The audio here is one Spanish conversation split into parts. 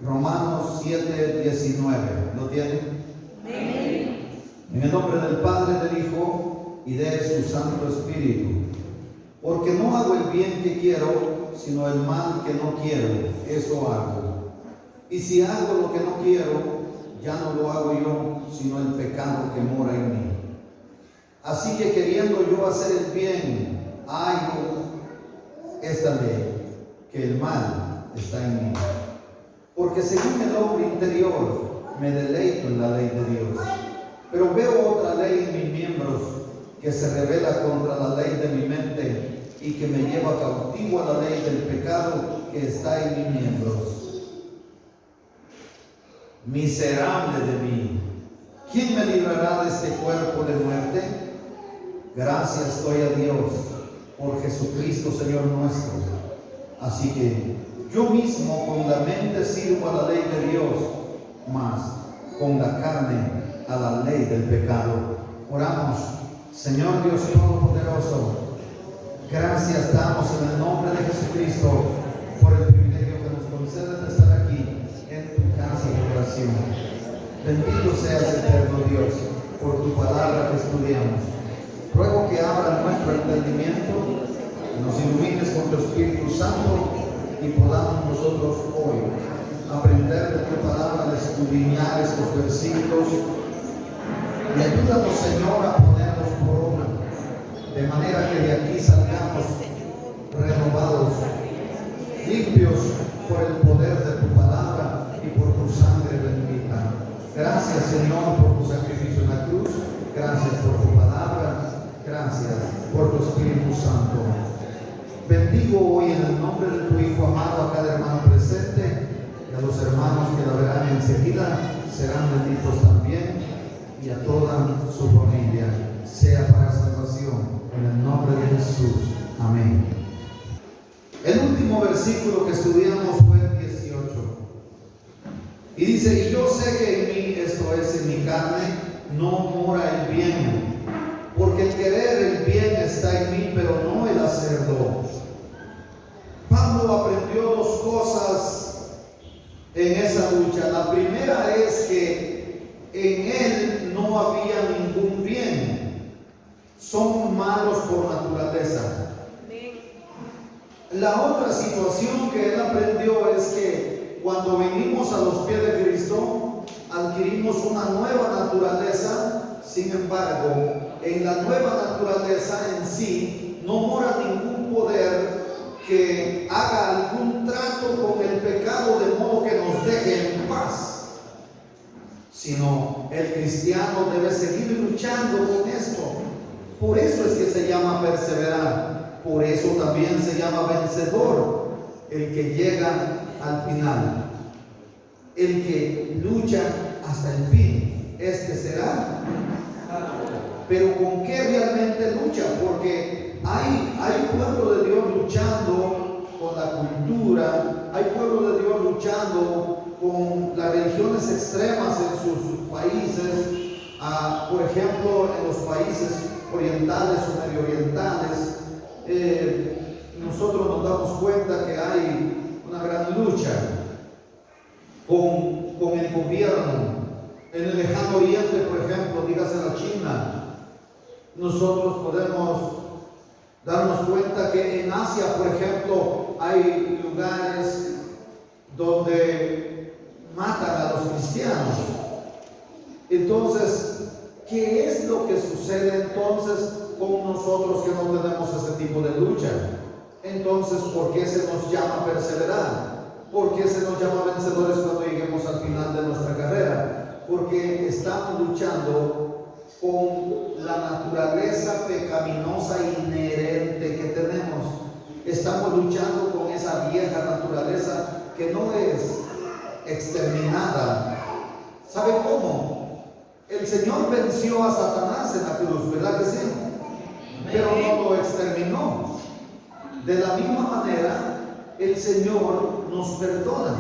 Romanos 7:19. ¿Lo tienen? Amén. En el nombre del Padre, del Hijo y de su Santo Espíritu. Porque no hago el bien que quiero, sino el mal que no quiero, eso hago. Y si hago lo que no quiero, ya no lo hago yo, sino el pecado que mora en mí. Así que queriendo yo hacer el bien, hallo esta ley, que el mal está en mí. Porque según el hombre interior, me deleito en la ley de Dios. Pero veo otra ley en mis miembros, que se revela contra la ley de mi mente y que me lleva cautivo a la ley del pecado que está en mis miembros. Miserable de mí, ¿quién me librará de este cuerpo de muerte? Gracias doy a Dios por Jesucristo Señor nuestro. Así que yo mismo con la mente sirvo a la ley de Dios, mas con la carne a la ley del pecado. Oramos. Señor Dios Todopoderoso, gracias damos en el nombre de Jesucristo por el privilegio que nos concede de estar aquí en tu casa de oración. Bendito seas, eterno Dios, por tu palabra que estudiamos. Ruego que abra nuestro entendimiento, nos ilumines con tu Espíritu Santo y podamos nosotros hoy aprender de tu palabra, de escudriñar estos versículos. Y ayúdanos, Señor, a ponerlos por obra, de manera que de aquí salgamos renovados, limpios por el poder de tu palabra y por tu sangre bendita. Gracias, Señor, por tu sacrificio en la cruz. Gracias por tu palabra. Gracias por tu Espíritu Santo. Bendigo hoy en el nombre de tu Hijo amado a cada hermano presente y a los hermanos que la verán enseguida, serán benditos también, y a toda su familia, sea para salvación, en el nombre de Jesús. Amén. El último versículo que estudiamos fue el 18. Y dice, y yo sé que en mí, esto es en mi carne, no mora el bien, porque el querer el bien está en mí, pero no el hacerlo. Pablo aprendió dos cosas en esa lucha. La primera es que en él no había ningún bien. Son malos por naturaleza. La otra situación que él aprendió es que cuando venimos a los pies de Cristo, adquirimos una nueva naturaleza. Sin embargo, en la nueva naturaleza en sí no mora ningún poder que haga algún trato con el pecado de modo que nos deje en paz, sino el cristiano debe seguir luchando con esto. Por eso es que se llama perseverar, por eso también se llama vencedor, el que llega al final, el que lucha hasta el fin, este será. Pero ¿con qué realmente lucha? Porque hay pueblo de Dios luchando con la cultura, hay pueblo de Dios luchando con las religiones extremas en sus países. Por ejemplo, en los países orientales o medio orientales, nosotros nos damos cuenta que hay una gran lucha con el gobierno. En el lejano oriente, por ejemplo, dígase la China, nosotros podemos darnos cuenta que en Asia, por ejemplo, hay lugares donde matan a los cristianos. Entonces, ¿qué es lo que sucede entonces con nosotros que no tenemos ese tipo de lucha? Entonces, ¿por qué se nos llama perseverar? ¿Por qué se nos llama vencedores cuando lleguemos al final de nuestra carrera? Porque estamos luchando con la naturaleza pecaminosa inherente que tenemos. Estamos luchando con esa vieja naturaleza que no es exterminada. ¿Sabe cómo? El Señor venció a Satanás en la cruz, ¿verdad que sí? Pero no lo exterminó. De la misma manera, el Señor nos perdona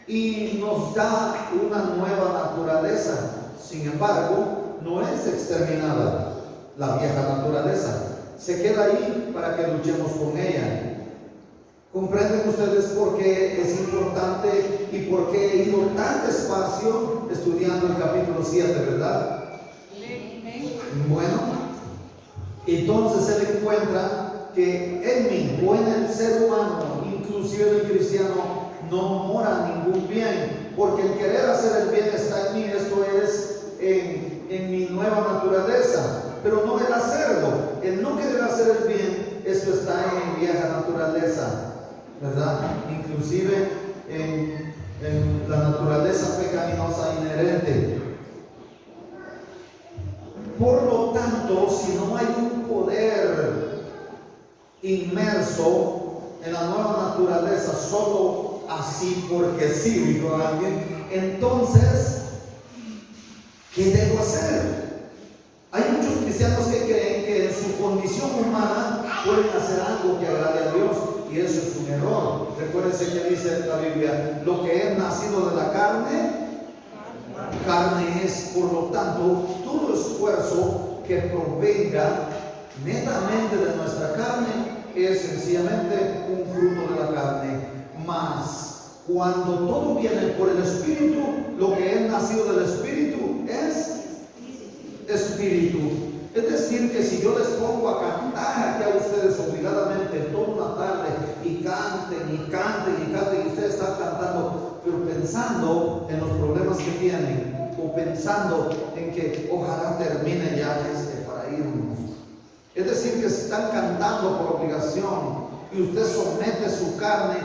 y nos da una nueva naturaleza. Sin embargo, no es exterminada la vieja naturaleza. Se queda ahí para que luchemos con ella. ¿Comprenden ustedes por qué es importante y por gran espacio estudiando el capítulo 7, ¿verdad? Bueno, entonces él encuentra que en mí o en el ser humano, inclusive en el cristiano, no mora ningún bien, porque el querer hacer el bien está en mí, esto es en mi nueva naturaleza, pero no el hacerlo, el no querer hacer el bien, esto está en mi vieja naturaleza, ¿verdad? Inclusive en la naturaleza pecaminosa inherente. Por lo tanto, si no hay un poder inmerso en la nueva naturaleza, solo así porque sí, dijo alguien, entonces, ¿qué debo hacer? Hay muchos cristianos que creen que en su condición humana pueden hacer algo que agrade a Dios, y eso es un error. Recuérdense que dice la Biblia, lo que es nacido de la carne es. Por lo tanto, todo esfuerzo que provenga netamente de nuestra carne es sencillamente un fruto de la carne. Mas cuando todo viene por el Espíritu, lo que es nacido del Espíritu es Espíritu. Es decir, que si yo les pongo a cantar aquí a ustedes obligadamente toda una tarde y canten y canten y canten, y ustedes están cantando, pero pensando en los problemas que tienen, o pensando en que ojalá termine ya para irnos. Es decir, que están cantando por obligación y usted somete su carne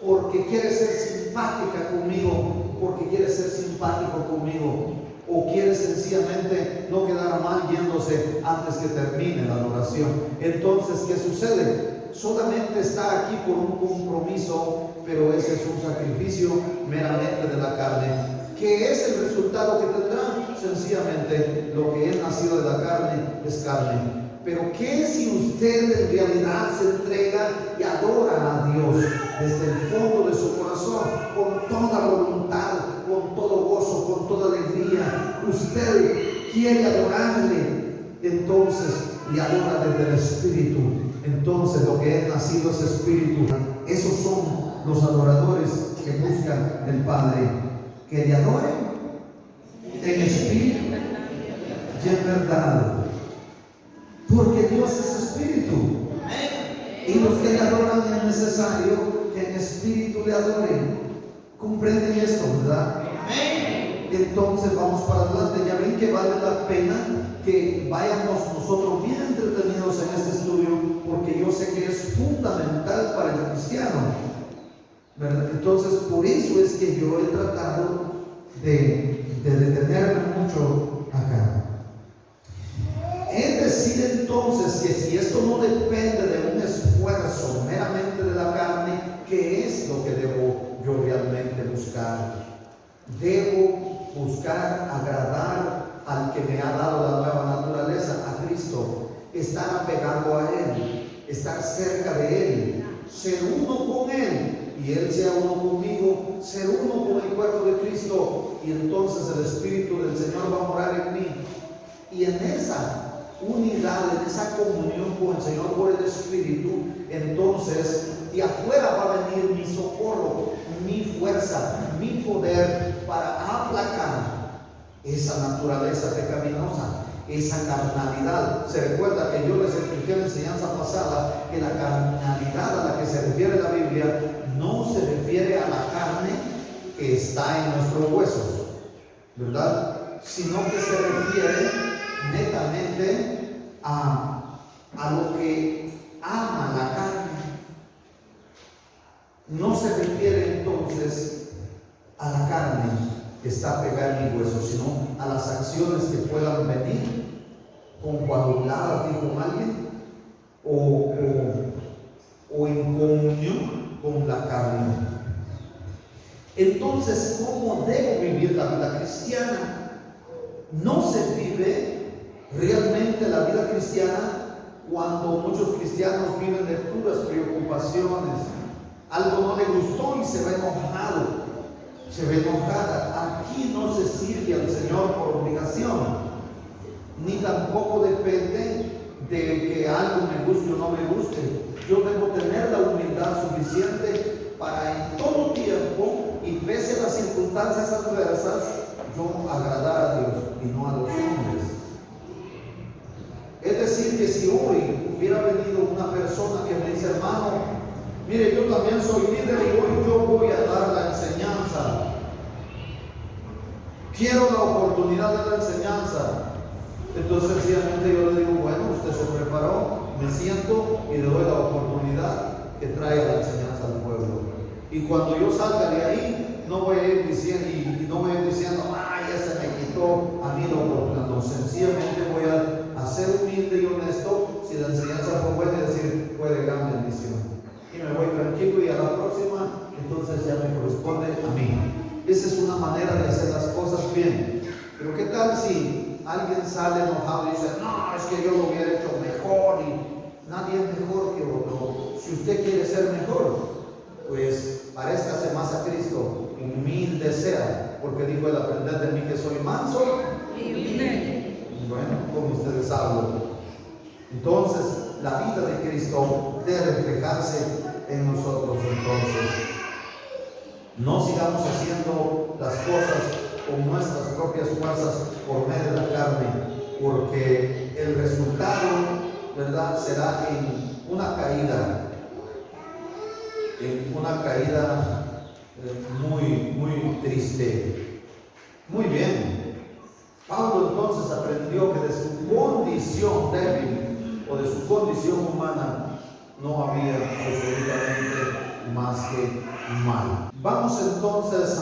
porque quiere ser simpática conmigo, porque quiere ser simpático conmigo, o quiere sencillamente no quedar mal yéndose antes que termine la adoración. Entonces, ¿qué sucede? Solamente está aquí por un compromiso, pero ese es un sacrificio meramente de la carne. ¿Qué es el resultado que tendrá? Sencillamente, lo que es nacido de la carne es carne. Pero ¿qué si usted en realidad se entrega y adora a Dios desde el fondo de su corazón, con toda voluntad, con todo gozo, con toda alegría? Usted quiere adorarle, entonces le adora desde el Espíritu. Entonces lo que es nacido es Espíritu. Esos son los adoradores que buscan el Padre, que le adoren en espíritu y en verdad. Porque Dios es espíritu. Y los que le adoran es necesario que en espíritu le adoren. ¿Comprenden esto, verdad? Entonces vamos para adelante. Ya ven que vale la pena que vayamos nosotros bien entretenidos en este estudio, porque yo sé que es fundamental para el cristiano, ¿verdad? Entonces por eso es que yo he tratado de detenerme mucho acá. Es decir, entonces, que si esto no depende de un esfuerzo meramente de la carne, ¿qué es lo que debo yo realmente buscar? Debo buscar agradar al que me ha dado la nueva naturaleza, a Cristo, estar apegado a Él, estar cerca de Él, ser uno con Él, y Él sea uno conmigo, ser uno con el cuerpo de Cristo, y entonces el Espíritu del Señor va a morar en mí. Y en esa unidad, en esa comunión con el Señor por el Espíritu, entonces de afuera va a venir mi socorro, mi fuerza, mi poder para aplacar esa naturaleza pecaminosa, esa carnalidad. Se recuerda que yo les expliqué en la enseñanza pasada que la carnalidad a la que se refiere la Biblia no se refiere a la carne que está en nuestros huesos, ¿verdad? Sino que se refiere netamente a lo que ama la carne. No se refiere entonces a la carne que está pegada en mi hueso, sino a las acciones que puedan venir concoaguladas, dijo alguien, o en comunión con la carne. Entonces, ¿cómo debo vivir la vida cristiana? No se vive realmente la vida cristiana cuando muchos cristianos viven de puras preocupaciones. Algo no le gustó y se ve enojado, se ve enojada. Aquí no se sirve al Señor por obligación, ni tampoco depende de que algo me guste o no me guste. Yo debo tener la humildad suficiente para en todo tiempo y pese a las circunstancias adversas, yo agradar a Dios y no a los hombres. Es decir, que si hoy hubiera venido una persona que me dice, hermano, mire, yo también soy líder y hoy yo voy a dar la enseñanza. Quiero la oportunidad de la enseñanza. Entonces sencillamente yo le digo, bueno, usted se preparó, me siento y le doy la oportunidad que traiga la enseñanza al pueblo. Y cuando yo salga de ahí, no voy a ir diciendo, ay, ya se me quitó a mí la oportunidad. No, sencillamente voy a ser humilde y honesto. Si la enseñanza fue buena, decir, fue de gran bendición. Y me voy tranquilo y a la próxima, entonces ya me corresponde a mí. Esa es una manera de hacer las cosas bien. Pero ¿qué tal si alguien sale enojado y dice, no, es que yo lo hubiera hecho mejor y nadie es mejor que otro? Si usted quiere ser mejor, pues parezcase más a Cristo, humilde sea, porque dijo el aprender de mí que soy manso y humilde. Bueno, como ustedes hablan. Entonces, la vida de Cristo debe reflejarse en nosotros. Entonces, no sigamos haciendo las cosas con nuestras propias fuerzas por medio de la carne, porque el resultado, ¿verdad?, será en una caída muy triste. Muy bien. Pablo entonces aprendió que de su condición débil o de su condición humana no había absolutamente más que mal. Vamos entonces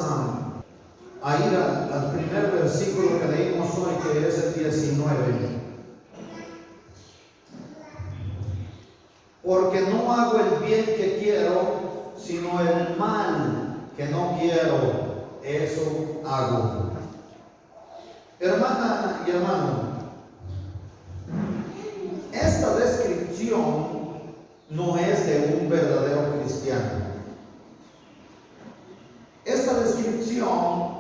a ir al primer versículo que leímos hoy, que es el 19. Porque no hago el bien que quiero, sino el mal que no quiero, eso hago. Hermana y hermano, esta descripción no es de un verdadero cristiano. Esta descripción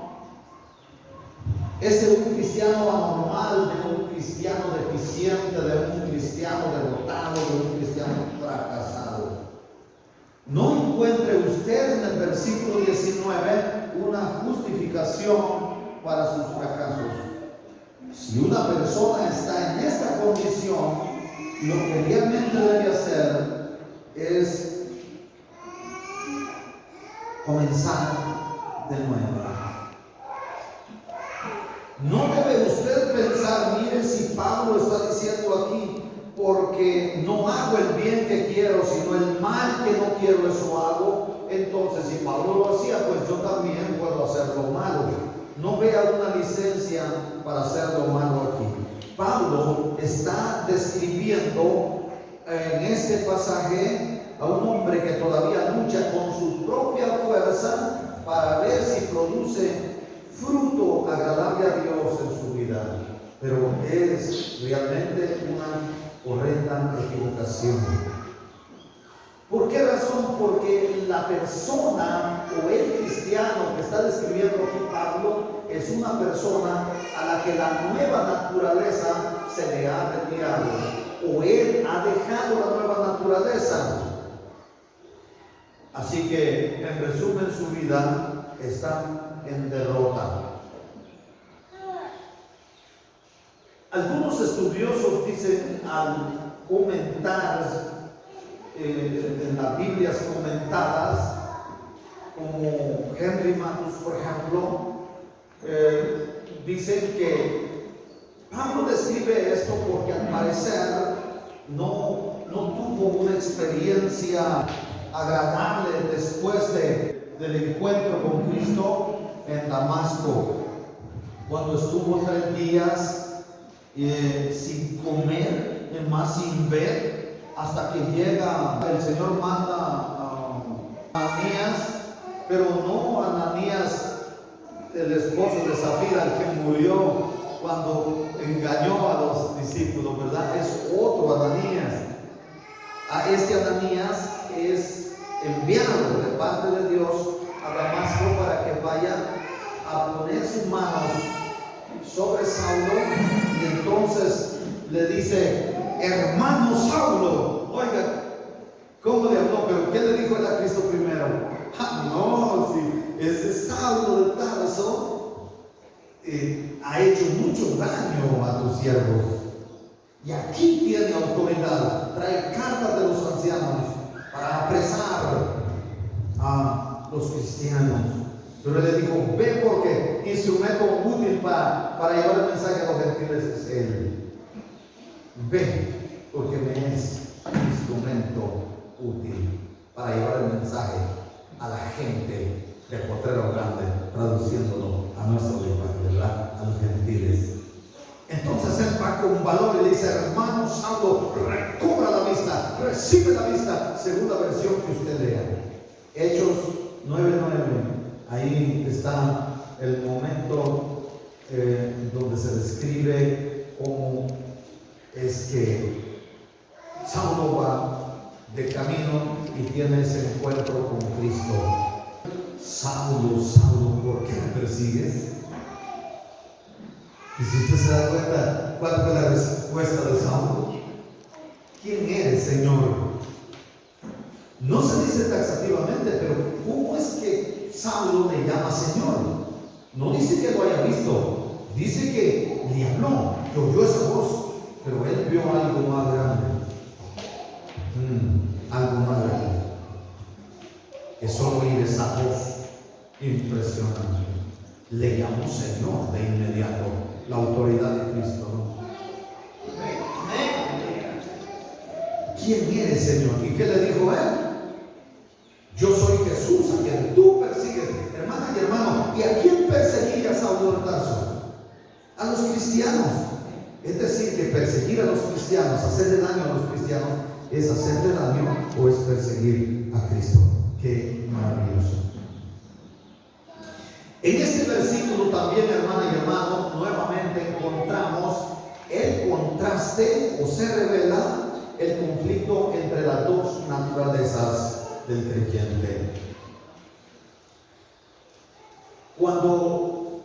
es de un cristiano anormal, de un cristiano deficiente, de un cristiano derrotado, de un cristiano fracasado. No encuentre usted en el versículo 19 una justificación para sus fracasos. Si una persona está en esta condición, lo que realmente debe hacer es comenzar de nuevo. No debe usted pensar, mire, si Pablo está diciendo aquí, porque no hago el bien que quiero, sino el mal que no quiero, eso hago. Entonces, si Pablo lo hacía, pues yo también puedo hacer lo malo. No vea una licencia para hacer lo malo aquí. Pablo está describiendo en este pasaje a un hombre que todavía lucha con su propia fuerza para ver si produce fruto agradable a Dios en su vida, pero es realmente una horrenda equivocación. ¿Por qué razón? Porque la persona o el cristiano que está describiendo aquí Pablo es una persona a la que la nueva naturaleza se le ha retirado, o él ha dejado la nueva naturaleza. Así que, en resumen, su vida está en derrota. Algunos estudiosos dicen, al comentar en las Biblias comentadas, como Henry Matus, por ejemplo, dicen que Pablo describe esto porque al parecer no tuvo una experiencia agradable después del encuentro con Cristo en Damasco, cuando estuvo 3 días sin comer, más sin ver, hasta que llega, el Señor manda a Ananías, pero no Ananías, el esposo de Zafira, el que murió cuando engañó a los discípulos, ¿verdad? Es otro Ananías. A este Ananías es enviado de parte de Dios a Damasco para que vaya a poner sus manos sobre Saulo, y entonces le dice, hermano Saulo. Oiga, ¿cómo le habló? Pero ¿qué le dijo él a Cristo primero? No, sí, ese Saulo de tal, ha hecho mucho daño a tus siervos. Y aquí tiene autoridad, trae cartas de los ancianos para apresar a los cristianos. Pero le dijo, ve, porque instrumento útil para llevar el mensaje a los gentiles es él. Ve, porque me es instrumento útil para llevar el mensaje a la gente de Potrero Grande, traduciéndolo a nuestro lenguaje, ¿verdad? A los gentiles. Entonces él va con valor y le dice, hermano Saulo, recobra la vista, recibe la vista, según la versión que usted lea. Hechos 9:9, ahí está el momento donde se describe cómo es que Saulo va de camino y tiene ese encuentro con Cristo. Saulo, Saulo, ¿por qué me persigues? Y si usted se da cuenta, ¿cuál fue la respuesta de Saulo? ¿Quién eres, Señor? No se dice taxativamente, pero ¿cómo es que Saulo le llama Señor? No dice que lo haya visto, dice que le habló, que oyó esa voz, pero él vio algo más grande. Algo más grande que solo oír esa voz impresionante. Le llamó Señor de inmediato, la autoridad de Cristo, ¿no? ¿Quién eres, Señor? ¿Y qué le dijo él? Yo soy Jesús, a quien tú persigues. Hermana y hermano, ¿y a quién perseguía Saulo de Tarso? A los cristianos. Es decir, que perseguir a los cristianos, hacerle daño a los cristianos, es hacerle daño o es perseguir a Cristo. Qué maravilloso. En este versículo también, hermana y hermano, nuevamente encontramos el contraste o se revela el conflicto entre las dos naturalezas del creyente. Cuando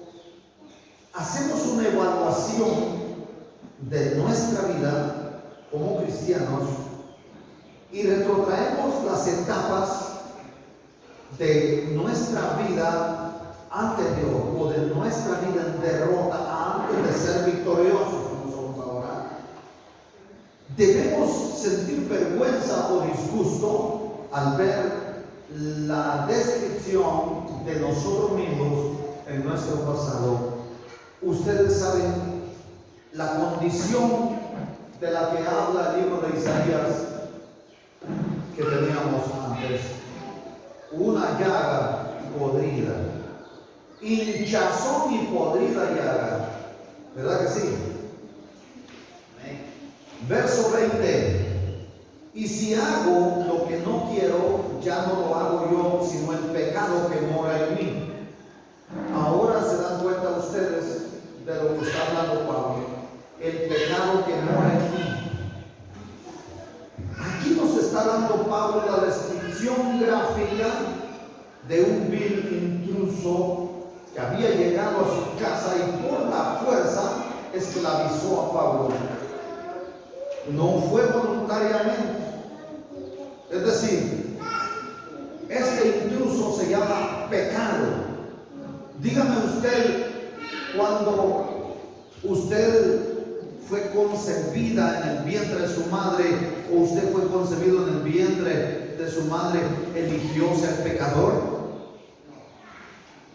hacemos una evaluación de nuestra vida como cristianos y retrotraemos las etapas de nuestra vida anterior o de nuestra vida en derrota antes de ser victoriosos como somos ahora, debemos sentir vergüenza o disgusto al ver la descripción de nosotros mismos en nuestro pasado. Ustedes saben la condición de la que habla el libro de Isaías que teníamos antes: una llaga podrida, hinchazón y podrida llaga, ¿verdad que sí? Verso 20: y si hago lo que no quiero, ya no lo hago yo, sino el pecado que mora en mí. Ahora se dan cuenta ustedes de lo que está hablando Pablo, el pecado que mora en mí. Aquí nos está dando Pablo la descripción gráfica de un vil intruso que había llegado a su casa y por la fuerza esclavizó a Pablo. No fue voluntariamente. Es decir, este intruso se llama pecado. Dígame usted, cuando usted fue concebida en el vientre de su madre, o usted fue concebido en el vientre de su madre, ¿eligió ser pecador?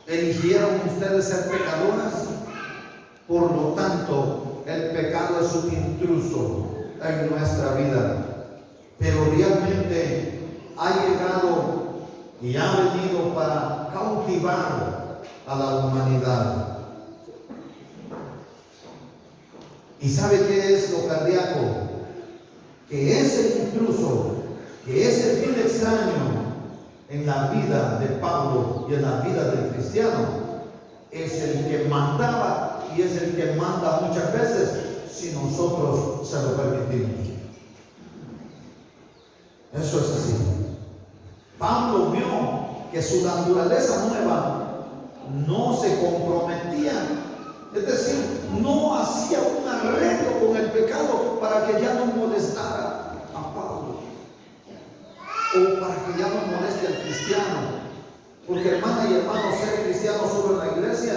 ¿Eligieron ustedes ser pecadoras? Por lo tanto, el pecado es un intruso en nuestra vida, pero realmente ha llegado y ha venido para cautivar a la humanidad. ¿Y sabe qué es lo cardíaco? Que ese intruso, que ese bien extraño en la vida de Pablo y en la vida del cristiano, es el que mandaba y es el que manda muchas veces si nosotros se lo permitimos. Eso es así. Pablo vio que su naturaleza nueva no se comprometía, es decir, no hacía un arreglo con el pecado para que ya no molestara a Pablo o para que ya no moleste al cristiano. Porque, hermana y hermano, ser cristiano solo en la iglesia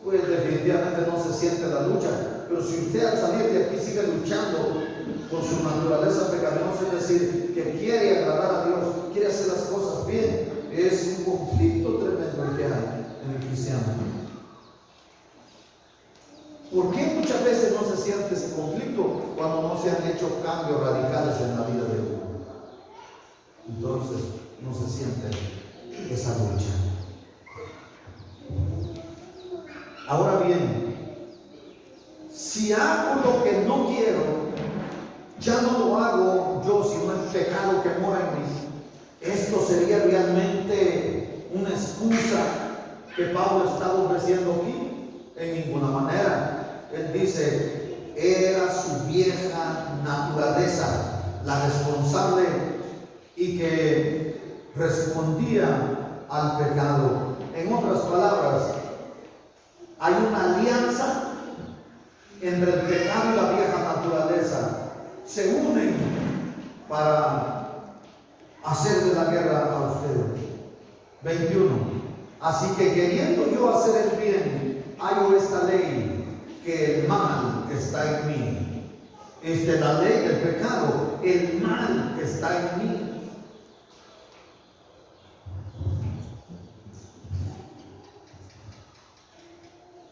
pues definitivamente no se siente la lucha. Pero si usted al salir de aquí sigue luchando con su naturaleza pecaminosa, es decir, que quiere agradar a Dios, quiere hacer las cosas bien, es un conflicto tremendo el que hay en el cristiano. ¿Por qué muchas veces no se siente ese conflicto cuando no se han hecho cambios radicales en la vida de uno? Entonces no se siente esa lucha. Ahora bien, si hago lo que no quiero, ya no lo hago yo, sino el pecado que mora en mí. Esto sería realmente una excusa que Pablo está ofreciendo aquí. En ninguna manera. Él dice, era su vieja naturaleza la responsable y que respondía al pecado. En otras palabras, hay una alianza entre el pecado y la vieja naturaleza. Se unen para hacerle la guerra a ustedes. 21. Así que queriendo yo hacer el bien, hallo esta ley, que el mal está en mí. Esta es la ley del pecado. El mal está en mí.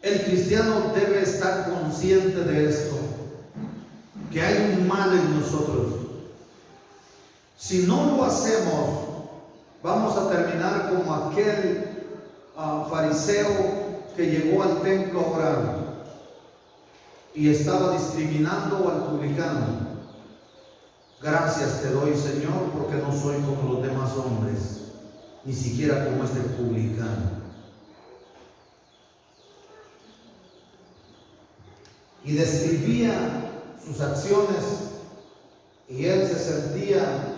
El cristiano debe estar consciente de esto, que hay un mal en nosotros. Si no lo hacemos, vamos a terminar como aquel fariseo que llegó al templo a orar y estaba discriminando al publicano. Gracias te doy, Señor, porque no soy como los demás hombres, ni siquiera como este publicano. Y describía sus acciones y él se sentía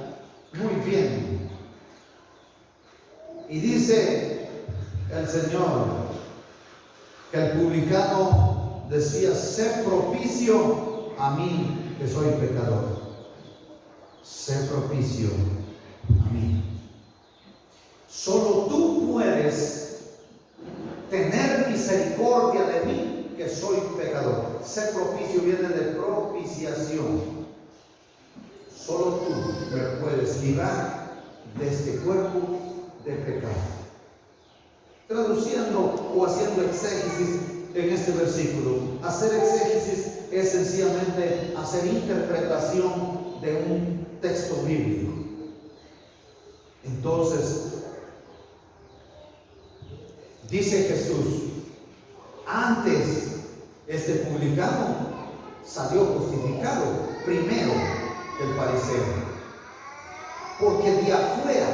muy bien. Y dice el Señor que el publicano decía, sé propicio a mí que soy pecador. Sé propicio a mí. Solo tú puedes tener misericordia de mí que soy pecador. Ser propicio viene de propiciación. Solo tú me puedes librar de este cuerpo de pecado. Traduciendo o haciendo exégesis en este versículo. Hacer exégesis es sencillamente hacer interpretación de un texto bíblico. Entonces, dice Jesús, antes este publicano salió justificado primero que el fariseo, porque de afuera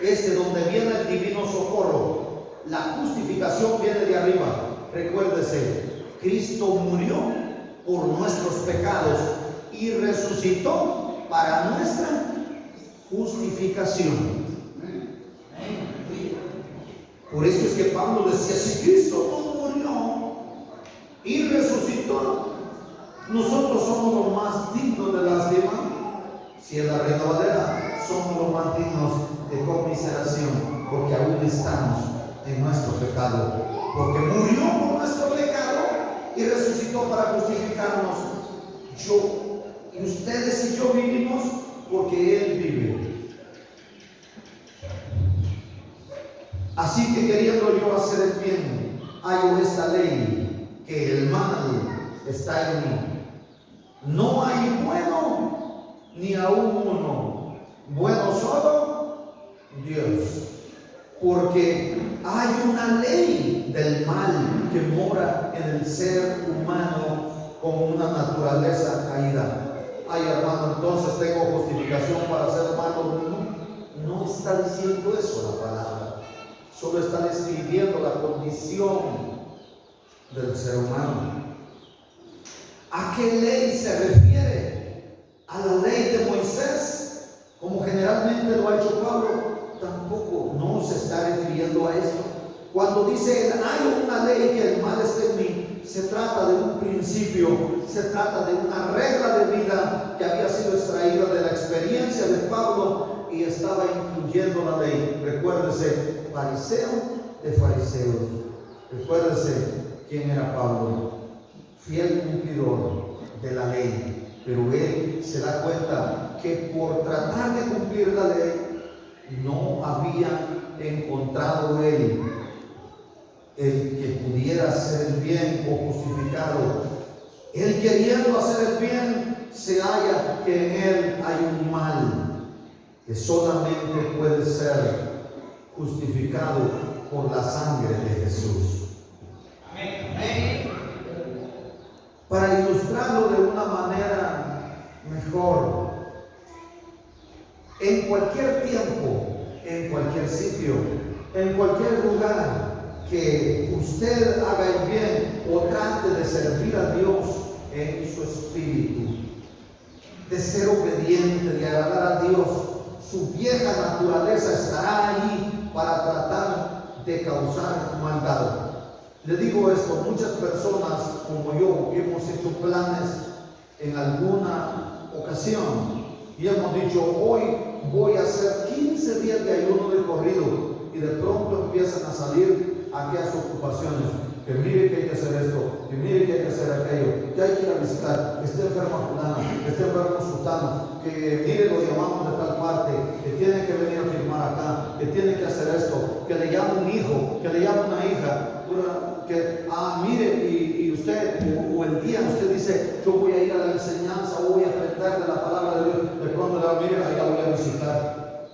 es de donde viene el divino socorro. La justificación viene de arriba. Recuérdese, Cristo murió por nuestros pecados y resucitó para nuestra justificación. Por eso es que Pablo decía, si Cristo no murió y resucitó, nosotros somos los más dignos de lástima. Si en la Reina Valera, somos los más dignos de conmiseración, porque aún estamos en nuestro pecado, porque murió por nuestro pecado y resucitó para justificarnos. Yo y ustedes y yo vivimos porque Él vive. Así que queriendo yo hacer el bien, hallo esta ley, que el mal está en mí. No hay bueno ni aún uno, bueno solo Dios. Porque hay una ley del mal que mora en el ser humano con una naturaleza caída. Ay, hermano, entonces tengo justificación para ser malo. No está diciendo eso la palabra. Solo está describiendo la condición del ser humano. ¿A qué ley se refiere? ¿A la ley de Moisés? Como generalmente lo ha hecho Pablo. Tampoco, no se está refiriendo a esto. Cuando dice hay una ley que el mal está en mí, se trata de un principio, se trata de una regla de vida que había sido extraída de la experiencia de Pablo y estaba incluyendo la ley. Recuérdese, fariseo de fariseos. Recuérdese quién era Pablo, fiel cumplidor de la ley, pero él se da cuenta que por tratar de cumplir la ley no había encontrado él el que pudiera hacer el bien o justificado. Él queriendo hacer el bien, se halla que en él hay un mal que solamente puede ser justificado por la sangre de Jesús. Amén. Para ilustrarlo de una manera mejor, en cualquier tiempo, en cualquier sitio, en cualquier lugar que usted haga el bien o trate de servir a Dios en su espíritu, de ser obediente, de agradar a Dios, su vieja naturaleza estará allí para tratar de causar maldad. Le digo esto, muchas personas como yo hemos hecho planes en alguna ocasión y hemos dicho, hoy voy a hacer 15 días de ayuno de corrido, y de pronto empiezan a salir aquellas ocupaciones, que mire que hay que hacer esto, que mire que hay que hacer aquello, que hay que ir a visitar, que esté enfermo fulano, que esté enfermo sultano, que mire lo llamamos de tal parte, que tiene que venir a firmar acá, que tiene que hacer esto, que le llame un hijo, que le llame una hija, que mire, y usted, o el día usted dice, yo voy a ir a la enseñanza, voy a aprender de la palabra de Dios, de pronto le va, mire, allá voy a visitar.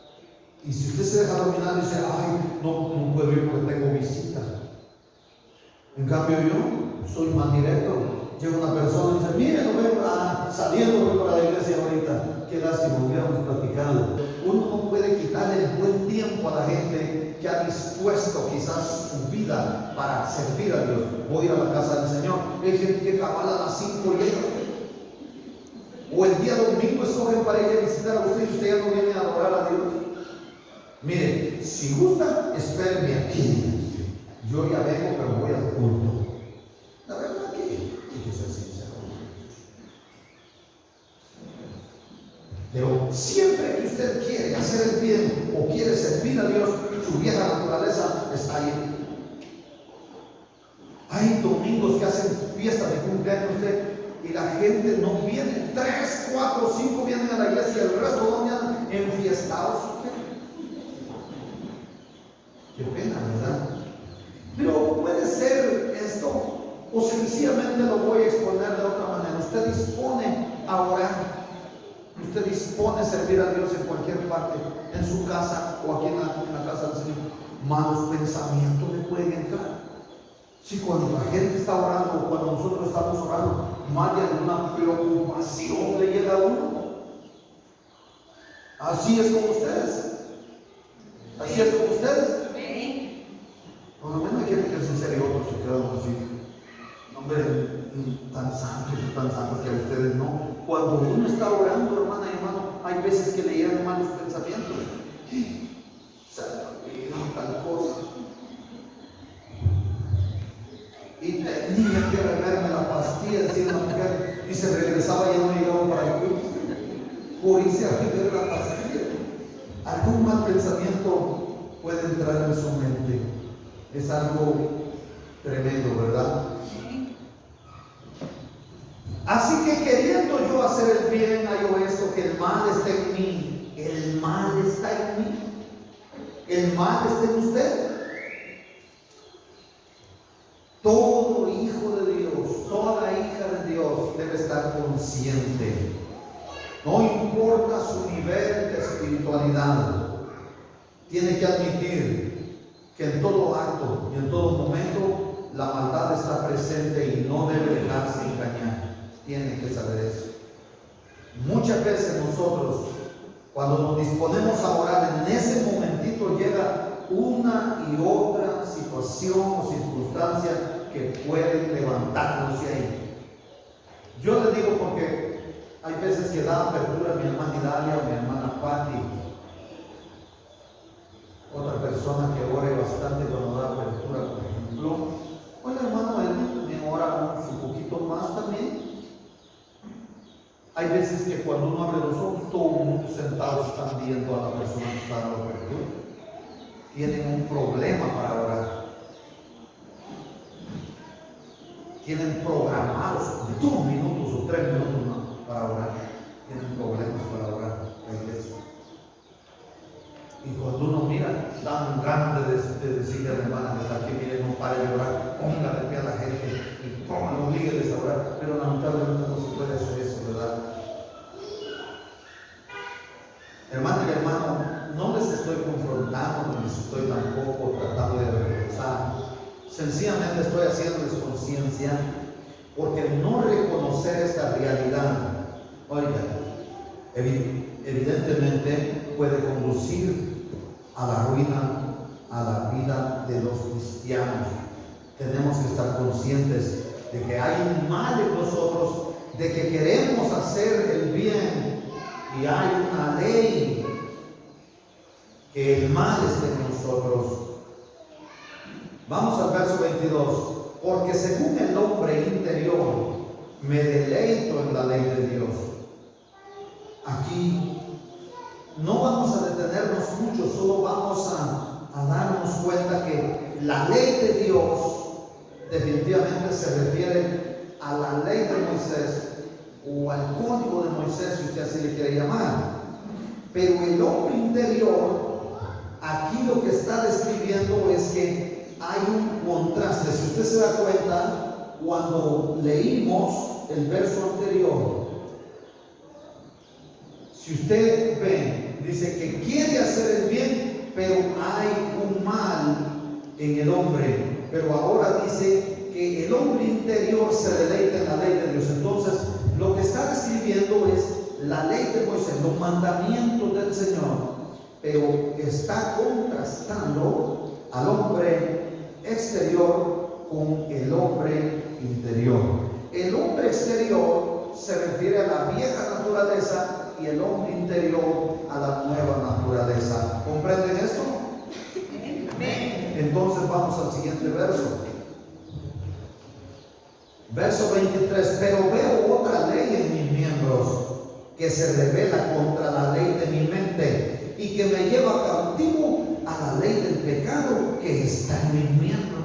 Y si usted se deja dominar y dice, ay, no puedo ir porque tengo visita. En cambio yo soy más directo. Llega una persona y dice, mire, no veo, saliendo voy para la iglesia ahorita. Qué lástima, hubiéramos platicado. Uno no puede quitarle el buen tiempo a la gente que ha dispuesto quizás su vida para servir a Dios. Voy a ir a la casa del Señor. Hay gente que cabala a las 5 llega. O el día domingo escogen para ir a visitar a usted y usted ya no viene a adorar a Dios. Mire, si gusta, espérenme aquí. Yo ya vengo, pero voy al culto. La verdad que hay que ser sincero. Pero siempre que usted quiere hacer el bien o quiere servir a Dios, su vieja naturaleza está ahí. Hay domingos que hacen fiesta de cumpleaños y la gente no viene. 3, 4, 5 vienen a la iglesia y el resto no vienen enfiestados. Qué pena, ¿verdad? Pero puede ser esto, o sencillamente lo voy a exponer de otra manera. Usted dispone a orar, usted dispone a servir a Dios en cualquier parte, en su casa o aquí en la casa del Señor. Malos pensamientos le pueden entrar. Si cuando la gente está orando o cuando nosotros estamos orando, más de alguna preocupación le llega a uno. Así es como ustedes. Así es como ustedes. Por lo menos hay gente que es sincera y otros se quedan así. Hombre, tan santos que a ustedes no. Cuando uno está orando, hermana y hermano, hay veces que le llegan malos pensamientos. Se olvidó tal cosa. Y tenía que beberme la pastilla, decía la mujer, y se regresaba y ya no llegaba para el culto. Por irse a beber la pastilla. Algún mal pensamiento puede entrar en su mente. Es algo tremendo, ¿verdad? Así que queriendo yo hacer el bien, hallo esto, que el mal está en mí. El mal está en mí. El mal está en usted. Todo hijo de Dios, toda hija de Dios debe estar consciente. No importa su nivel de espiritualidad, tiene que admitir que en todo acto y en todo momento la maldad está presente y no debe dejarse engañar. Tiene que saber eso. Muchas veces nosotros, cuando nos disponemos a orar, en ese momentito llega una y otra situación o circunstancia que pueden levantarnos de ahí. Yo les digo porque hay veces que da apertura a mi hermana Idalia o mi hermana Patti, otra persona que ore bastante cuando da apertura, por ejemplo, o el hermano Edwin me ora un poquito más también. Hay veces que cuando uno abre los ojos, todo el mundo sentado están viendo a la persona que está dando apertura. Tienen un problema para orar. tienen programados 2 minutos o 3 minutos más para orar. Tienen problemas para orar la iglesia. Y cuando uno mira, dan ganas de decirle a la hermana que está aquí, mire, no pare de orar, ponga de pie a la gente y pónganlo, oblígueles a orar. Pero lamentablemente no se puede hacer eso, ¿verdad? Hermano y hermano, no les estoy confrontando, ni les estoy tampoco tratando de regresar. Sencillamente estoy haciéndoles conciencia, porque no reconocer esta realidad, oiga, evidentemente puede conducir a la ruina, a la vida de los cristianos. Tenemos que estar conscientes de que hay un mal en nosotros, de que queremos hacer el bien y hay una ley que el mal esté en nosotros. Vamos al verso 22. Porque según el hombre interior me deleito en la ley de Dios. Aquí no vamos a detenernos mucho, solo vamos a darnos cuenta que la ley de Dios definitivamente se refiere a la ley de Moisés o al código de Moisés, si usted así le quiere llamar. Pero el hombre interior, aquí lo que está describiendo es que hay un contraste. Si usted se da cuenta, cuando leímos el verso anterior, si usted ve, dice que quiere hacer el bien, pero hay un mal en el hombre. Pero ahora dice que el hombre interior se deleita en la ley de Dios. Entonces, lo que está describiendo es la ley de Moisés, los mandamientos del Señor, pero está contrastando al hombre exterior con el hombre interior. El hombre exterior se refiere a la vieja naturaleza y el hombre interior a la nueva naturaleza. ¿Comprenden esto? Entonces vamos al siguiente verso. Verso 23. Pero veo otra ley en mis miembros que se revela contra la ley de mi mente y que me lleva cautivo a la ley del pecado que está en mis miembros.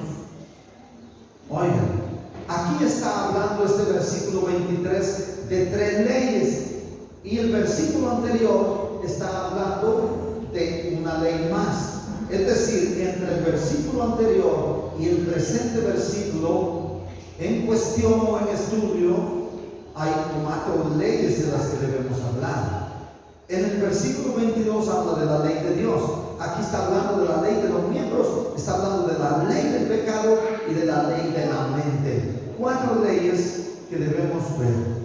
Oigan, aquí está hablando este versículo 23 de 3 leyes. Y el versículo anterior está hablando de una ley más. Es decir, entre el versículo anterior y el presente versículo en cuestión o en estudio hay 4 leyes de las que debemos hablar. En el versículo 22 habla de la ley de Dios. Aquí está hablando de la ley de los miembros, está hablando de la ley del pecado y de la ley de la mente. 4 leyes que debemos ver.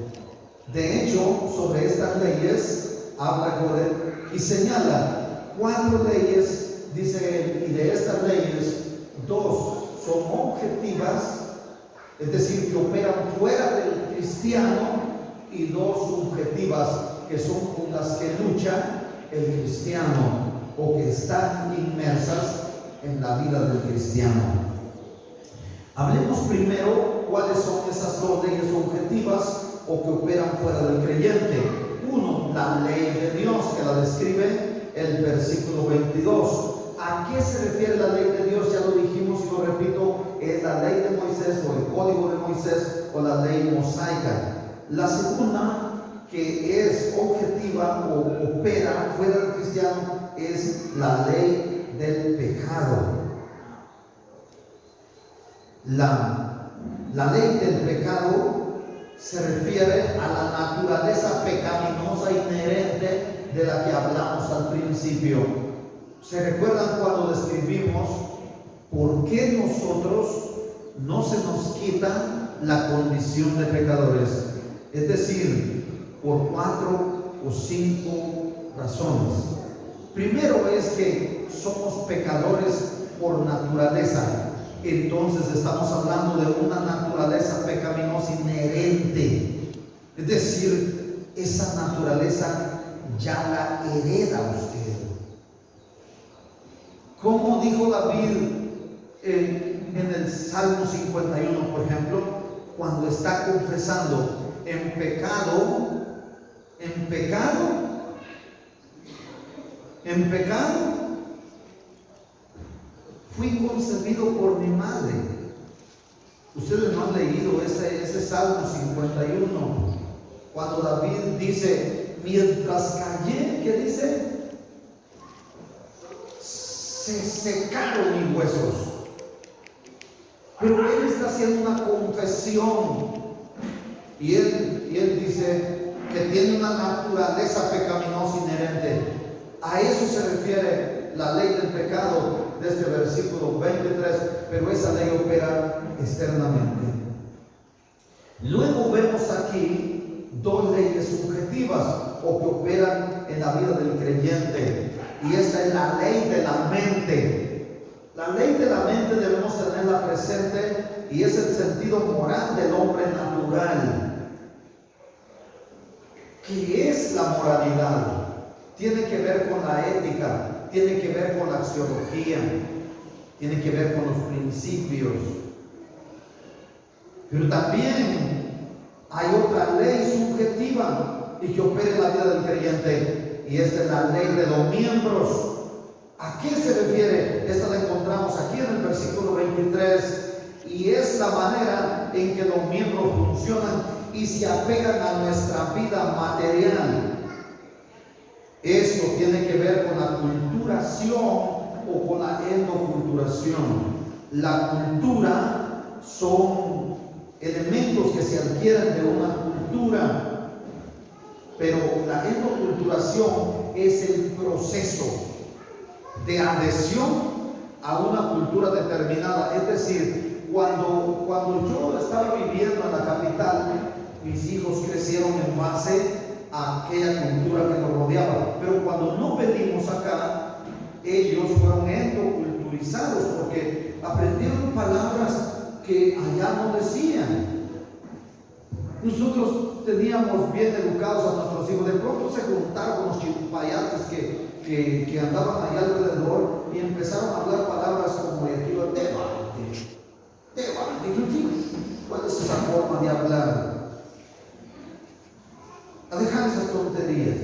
De hecho, sobre estas leyes habla Godet y señala 4 leyes, dice él, y de estas leyes 2 son objetivas, es decir, que operan fuera del cristiano, y 2 subjetivas, que son con las que lucha el cristiano o que están inmersas en la vida del cristiano. Hablemos primero cuáles son esas 2 leyes objetivas o que operan fuera del creyente. 1, la ley de Dios, que la describe el versículo 22. ¿A qué se refiere la ley de Dios? Ya lo dijimos y lo repito, es la ley de Moisés o el código de Moisés o la ley mosaica. La segunda, que es objetiva o opera fuera del cristiano, es la ley del pecado. La ley del pecado se refiere a la naturaleza pecaminosa inherente de la que hablamos al principio. ¿Se recuerdan cuando describimos por qué nosotros no se nos quita la condición de pecadores? Es decir, por 4 o 5 razones. Primero es que somos pecadores por naturaleza. Entonces estamos hablando de una naturaleza pecaminosa inherente. Es decir, esa naturaleza ya la hereda usted. Como dijo David en el Salmo 51, por ejemplo, cuando está confesando: en pecado fui concebido por mi madre. Ustedes no han leído ese Salmo 51, cuando David dice, mientras callé, ¿qué dice? Se secaron mis huesos. Pero él está haciendo una confesión. Y él dice que tiene una naturaleza pecaminosa inherente. A eso se refiere la ley del pecado de este versículo 23, pero esa ley opera externamente. Luego vemos aquí dos leyes subjetivas o que operan en la vida del creyente, y esta es la ley de la mente. La ley de la mente debemos tenerla presente, y es el sentido moral del hombre natural. ¿Qué es la moralidad? Tiene que ver con la ética, tiene que ver con la axiología, tiene que ver con los principios. Pero también hay otra ley subjetiva y que opera en la vida del creyente, y esta es la ley de los miembros. ¿A qué se refiere? Esta la encontramos aquí en el versículo 23, y es la manera en que los miembros funcionan y se apegan a nuestra vida material. Esto tiene que ver con la culturación o con la endoculturación. La cultura son elementos que se adquieren de una cultura, pero la endoculturación es el proceso de adhesión a una cultura determinada. Es decir, cuando yo estaba viviendo en la capital, mis hijos crecieron en base a aquella cultura que nos rodeaba, pero cuando no venimos acá, ellos fueron endoculturizados porque aprendieron palabras que allá no decían. Nosotros teníamos bien educados a nuestros hijos, de pronto se juntaron con los chilpayates que andaban allá alrededor y empezaron a hablar palabras como ¿cuál es esa forma de hablar? A dejar esas tonterías.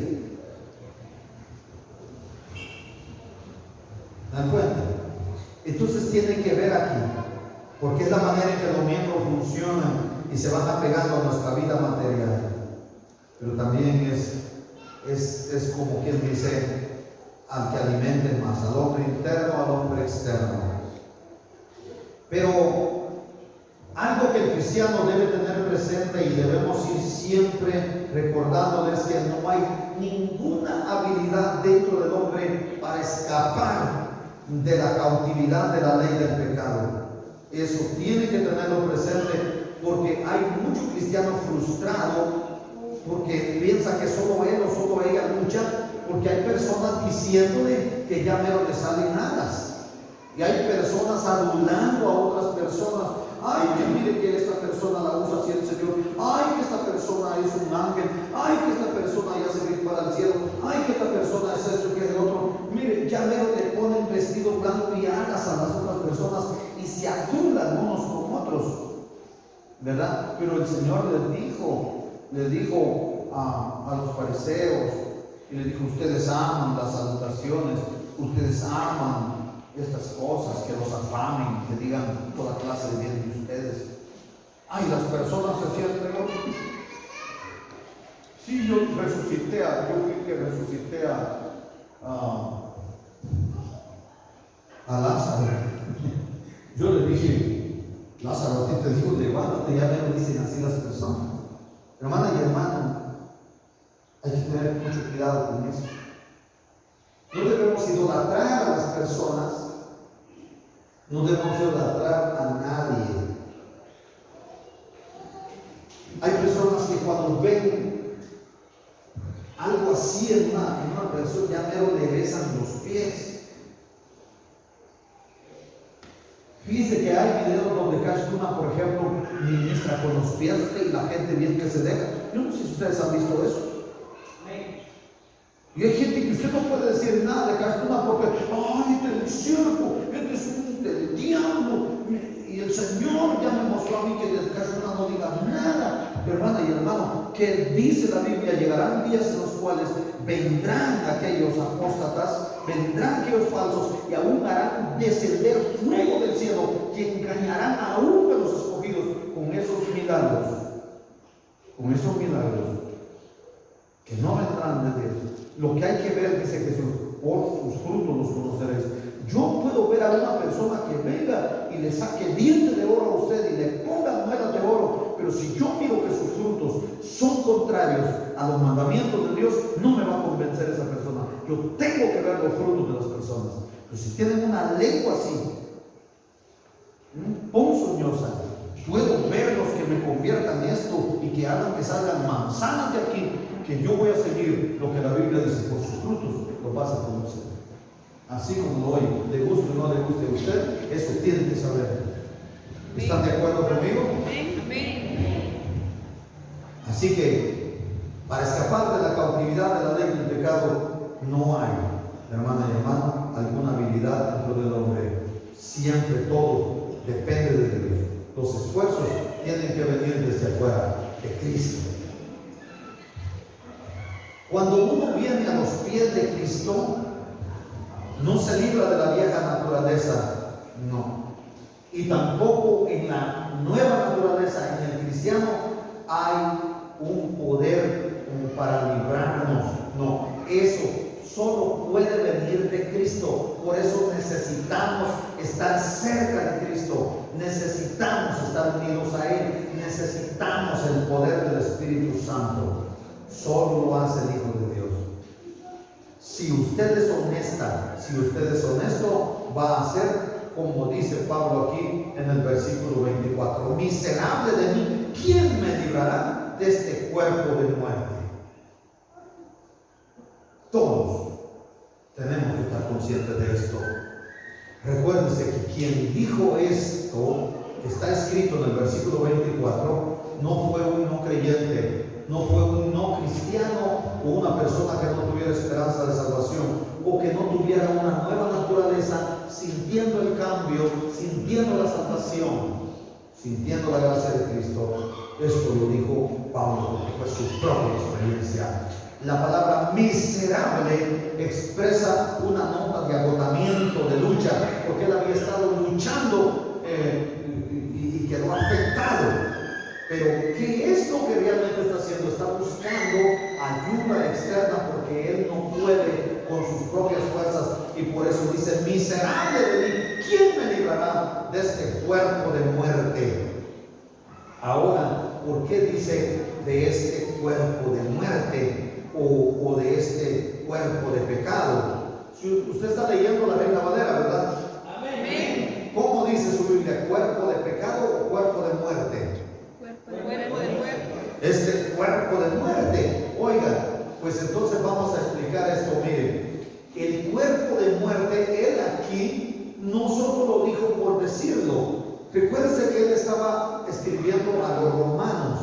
¿Dan cuenta? Entonces tiene que ver aquí, porque es la manera en que los miembros funcionan y se van apegando a nuestra vida material. Pero también es como quien dice, al que alimente más, al hombre interno, al hombre externo. Pero algo que el cristiano debe tener presente y debemos ir siempre recordándoles que no hay ninguna habilidad dentro del hombre para escapar de la cautividad de la ley del pecado. Eso tiene que tenerlo presente, porque hay mucho cristiano frustrado porque piensa que solo él o solo ella lucha, porque hay personas diciéndole que ya mero le salen alas. Y hay personas adulando a otras personas. Ay, que mire que esta persona la usa así el Señor. Ay, que esta persona es un ángel. Ay, que esta persona ya se ve para el cielo. Ay, que esta persona es esto, que es el otro. Mire, ya mero le ponen vestido blanco y alas a las otras personas y se adulan unos con otros, ¿verdad? Pero el Señor les dijo a los fariseos, y les dijo: ustedes aman las salutaciones, ustedes aman estas cosas, que los afamen, que digan toda clase de bien de ustedes. Ay, las personas se sienten, sí, yo vi que resucité a Lázaro. Yo le dije: Lázaro, a ti te digo, levántate. Ya me dicen así las personas. Hermana y hermano, hay que tener mucho cuidado con eso. No debemos idolatrar a las personas, no debemos idolatrar a nadie. Hay personas que cuando ven algo así en una persona, ya mero le besan los pies. Fíjense que hay videos donde Cashtuna, por ejemplo, ministra con los pies y la gente bien que se deja. Yo no sé si ustedes han visto eso. Y hay gente que usted no puede decir nada de Cashtuna porque, ay, este es un siervo, este es del diablo. Y el Señor ya me mostró a mí que de Cashtuna no diga nada. Hermana y hermano, que dice la Biblia: llegarán días en los cuales vendrán aquellos apóstatas, vendrán aquellos falsos, y aún harán descender fuego del cielo, que engañarán aún a los escogidos. milagros, que no vendrán de Dios, lo que hay que ver, dice Jesús, por sus frutos los conoceréis. Yo puedo ver a una persona que venga y le saque diente de oro a usted y le ponga muelas de oro, pero si yo miro que sus frutos son contrarios a los mandamientos de Dios, no me va a convencer esa persona. Yo tengo que ver los frutos de las personas. Pero si tienen una lengua así, ponzoñosa, puedo verlos que me conviertan en esto y que hagan que salgan manzanas de aquí, que yo voy a seguir lo que la Biblia dice: por sus frutos los vas a conocer. Así como lo oye, le guste o no le guste a usted, eso tiene que saber. ¿Están de acuerdo conmigo? Así que para escapar de la cautividad de la ley del pecado no hay, hermana y hermano, alguna habilidad dentro del hombre. Siempre todo depende de Dios. Los esfuerzos tienen que venir desde afuera, de Cristo. Cuando uno viene a los pies de Cristo, no se libra de la vieja naturaleza, no. Y tampoco en la nueva naturaleza, en el cristiano, hay un poder para librarnos, no. Eso solo puede venir de Cristo. Por eso necesitamos estar cerca de Cristo, necesitamos estar unidos a Él, necesitamos el poder del Espíritu Santo. Solo lo hace el Hijo de Dios. Si usted es honesta, si usted es honesto, va a ser como dice Pablo aquí en el versículo 24: miserable de mí, ¿quién me librará de este cuerpo de muerte? Todos tenemos que estar conscientes de esto. Recuérdense que quien dijo esto, está escrito en el versículo 24, no fue un no creyente, no fue un no cristiano o una persona que no tuviera esperanza de salvación o que no tuviera una nueva naturaleza, sintiendo el cambio, sintiendo la salvación, sintiendo la gracia de Cristo. Esto lo dijo Pablo porque fue su propia experiencia. La palabra miserable expresa una nota de agotamiento, de lucha, porque él había estado luchando y quedó afectado. Pero ¿qué es lo que realmente está haciendo? Está buscando ayuda externa porque él no puede con sus propias fuerzas, y por eso dice: miserable de mí, ¿quién me librará de este cuerpo de muerte? Ahora, ¿por qué dice de este cuerpo de muerte o de este cuerpo de pecado? Si usted está leyendo la Reina Valera, ¿verdad? Amén. ¿Cómo dice su Biblia? ¿Cuerpo de pecado o cuerpo de muerte? Cuerpo de muerte. Este cuerpo de muerte. Oiga, pues entonces vamos a explicar esto. Miren, el cuerpo de muerte, él aquí no solo lo dijo por decirlo. Recuérdense que él estaba escribiendo a los romanos,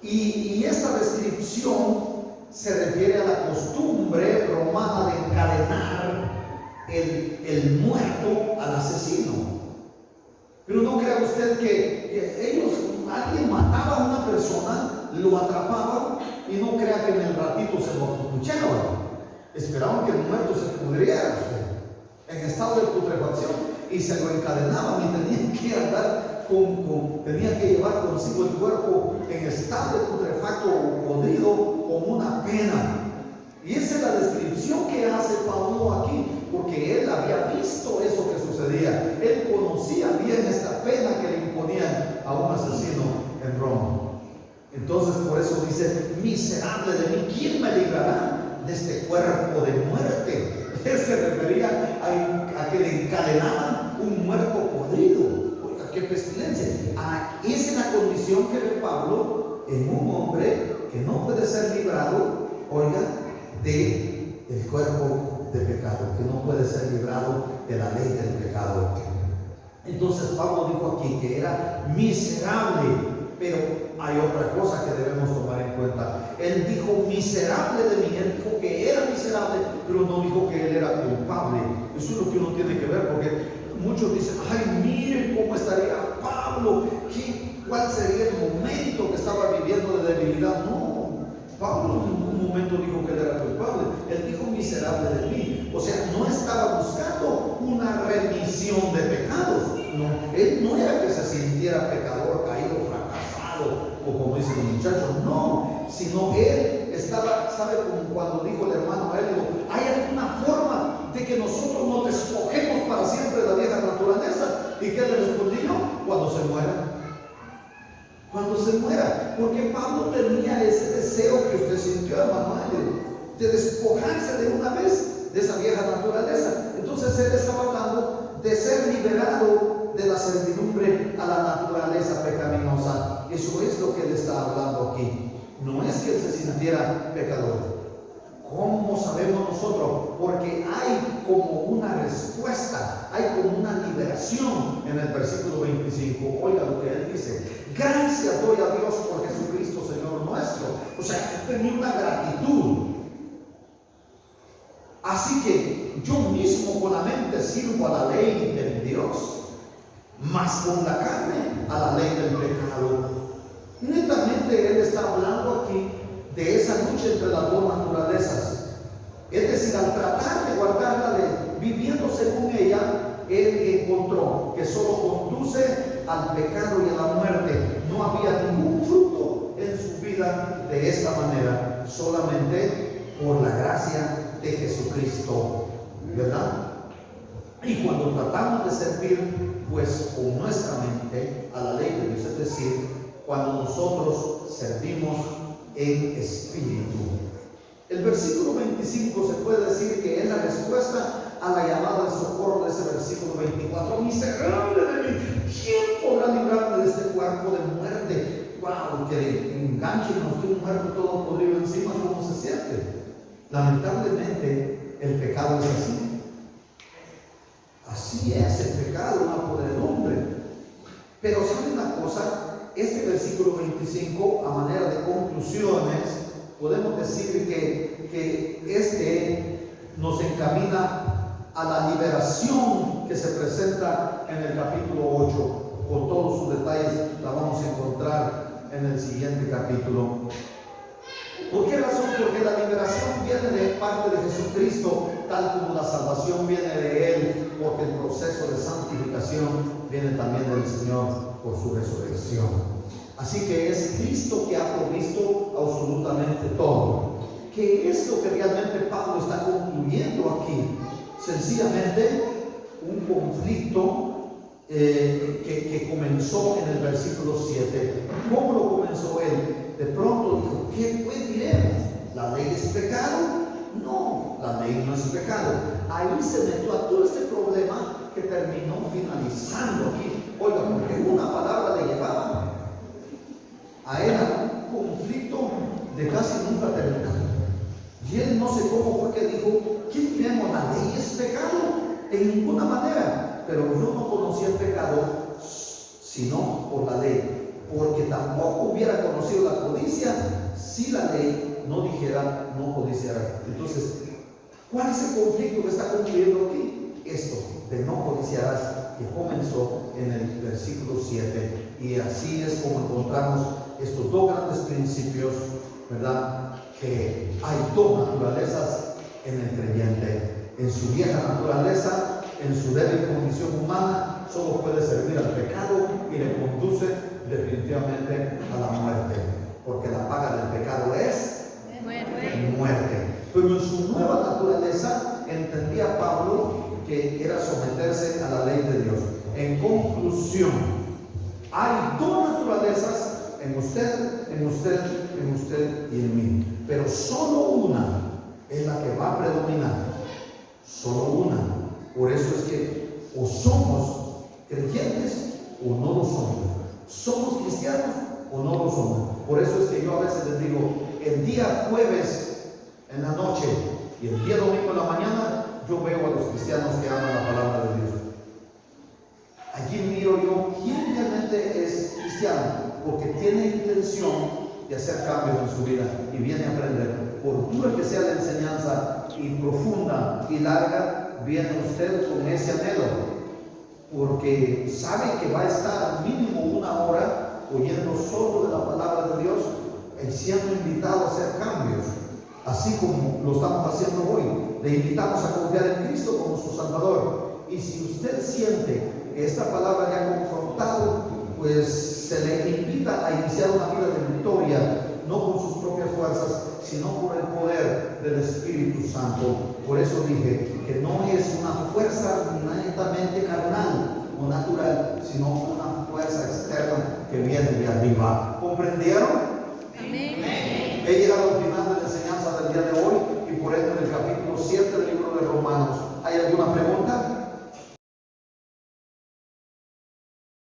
y esta descripción se refiere a la costumbre romana de encadenar el muerto al asesino. Pero no crea usted que ellos, alguien mataba a una persona, lo atrapaban, y no crea que en el ratito se lo acuchillaban. Esperaban que el muerto se pudriera en estado de putrefacción, y se lo encadenaban y tenían que andar tenían que llevar consigo el cuerpo en estado de putrefacto o podrido como una pena. Y esa es la descripción que hace Pablo aquí, porque él había visto eso que sucedía. Él conocía bien esta pena que le imponían a un asesino en Roma. Entonces por eso dice: miserable de mí, ¿quién me librará de este cuerpo de muerte? Él se refería a que le encadenaban un muerto podrido. Oiga, qué pestilencia. Esa es la condición que ve Pablo en un hombre que no puede ser librado, oiga, del cuerpo de pecado, que no puede ser librado de la ley del pecado. Entonces Pablo dijo aquí que era miserable. Pero hay otra cosa que debemos tomar en cuenta. Él dijo miserable de mí. Él dijo que era miserable, pero no dijo que él era culpable. Eso es lo que uno tiene que ver, porque muchos dicen: ay, miren cómo estaría Pablo, cuál sería el momento que estaba viviendo de debilidad. No, Pablo en ningún momento dijo que él era culpable. Él dijo miserable de mí. O sea, no estaba buscando una remisión de pecados. No, él no era que se sintiera pecador, caído, fracasado. pasto, o como dicen los muchachos, no, sino él estaba, ¿sabe? Como cuando dijo el hermano Elio, ¿hay alguna forma de que nosotros nos despojemos para siempre de la vieja naturaleza? ¿Y qué le respondió? Cuando se muera. Cuando se muera, porque Pablo tenía ese deseo que usted sintió, hermano Elio, de despojarse de una vez de esa vieja naturaleza. Entonces él estaba hablando de ser liberado de la servidumbre a la naturaleza pecaminosa. Eso es lo que él está hablando aquí. No es que él se sintiera pecador. ¿Cómo sabemos nosotros? Porque hay como una respuesta, hay como una liberación en el versículo 25. Oiga lo que él dice: gracias doy a Dios por Jesucristo Señor nuestro. O sea, él tenía una gratitud. Así que yo mismo con la mente sirvo a la ley de Dios, mas con la carne a la ley del pecado. Netamente él está hablando aquí de esa lucha entre las dos naturalezas. Es decir, al tratar de guardar la ley, viviendo según ella, él encontró que solo conduce al pecado y a la muerte. No había ningún fruto en su vida de esta manera, solamente por la gracia de Jesucristo, ¿verdad? Y cuando tratamos de servir, pues con nuestra mente a la ley de Dios, es decir, cuando nosotros servimos en espíritu. El versículo 25 se puede decir que es la respuesta a la llamada de socorro de ese versículo 24. Miserable de mí, ¿quién podrá librarme de este cuerpo de muerte? Wow, que enganchenos de un muerto todo podrido encima, ¿cómo se siente? Lamentablemente el pecado es así. Así es el pecado, una podredumbre. Pero ¿sabe una cosa? Este versículo 25, a manera de conclusiones, podemos decir que este nos encamina a la liberación que se presenta en el capítulo 8. Con todos sus detalles la vamos a encontrar en el siguiente capítulo. ¿Por qué razón? Porque la liberación viene de parte de Jesucristo, tal como la salvación viene de Él, porque el proceso de santificación viene también del Señor por su resurrección. Así que es Cristo que ha provisto absolutamente todo. ¿Qué es lo que realmente Pablo está concluyendo aquí? Sencillamente un conflicto que comenzó en el versículo 7. ¿Cómo lo comenzó él? De pronto dijo: ¿qué pues diremos? ¿La ley es pecado? No, la ley no es pecado. Ahí se metió a todo este problema que terminó finalizando aquí. Oiga, porque una palabra le llevaba a él a un conflicto de casi nunca terminar. Y él no sé cómo fue que dijo: ¿qué diremos? ¿La ley es pecado? En ninguna manera. Pero yo no conocía el pecado sino por la ley, porque tampoco hubiera conocido la codicia si la ley no dijera no codiciarás. Entonces, ¿cuál es el conflicto que está concluyendo aquí? Esto de no codiciarás, que comenzó en el versículo 7. Y así es como encontramos estos dos grandes principios, ¿verdad? Que hay dos naturalezas en el creyente. En su vieja naturaleza, en su débil condición humana, solo puede servir al pecado y le conduce definitivamente a la muerte, porque la paga del pecado es muerte. Pero en su nueva naturaleza entendía Pablo que era someterse a la ley de Dios. En conclusión, hay dos naturalezas en usted, en usted, en usted y en mí, pero solo una es la que va a predominar. Solo una. Por eso es que o somos creyentes o no lo somos. Somos cristianos o no lo somos. Por eso es que yo a veces les digo: el día jueves en la noche y el día domingo en la mañana, yo veo a los cristianos que aman la palabra de Dios. Allí miro yo quién realmente es cristiano, porque tiene intención de hacer cambios en su vida y viene a aprender. Por dura que sea la enseñanza y profunda y larga, viene usted con ese anhelo, porque sabe que va a estar mínimo una hora oyendo solo de la palabra de Dios y siendo invitado a hacer cambios, así como lo estamos haciendo hoy. Le invitamos a confiar en Cristo como su Salvador. Y si usted siente que esta palabra le ha confrontado, pues se le invita a iniciar una vida de victoria, no con sus propias fuerzas, sino por el poder del Espíritu Santo. Por eso dije que no es una fuerza netamente carnal o natural, sino una fuerza externa que viene de arriba. ¿Comprendieron? Amén. He llegado al final de la enseñanza del día de hoy y por ende en el capítulo 7 del libro de Romanos. ¿Hay alguna pregunta?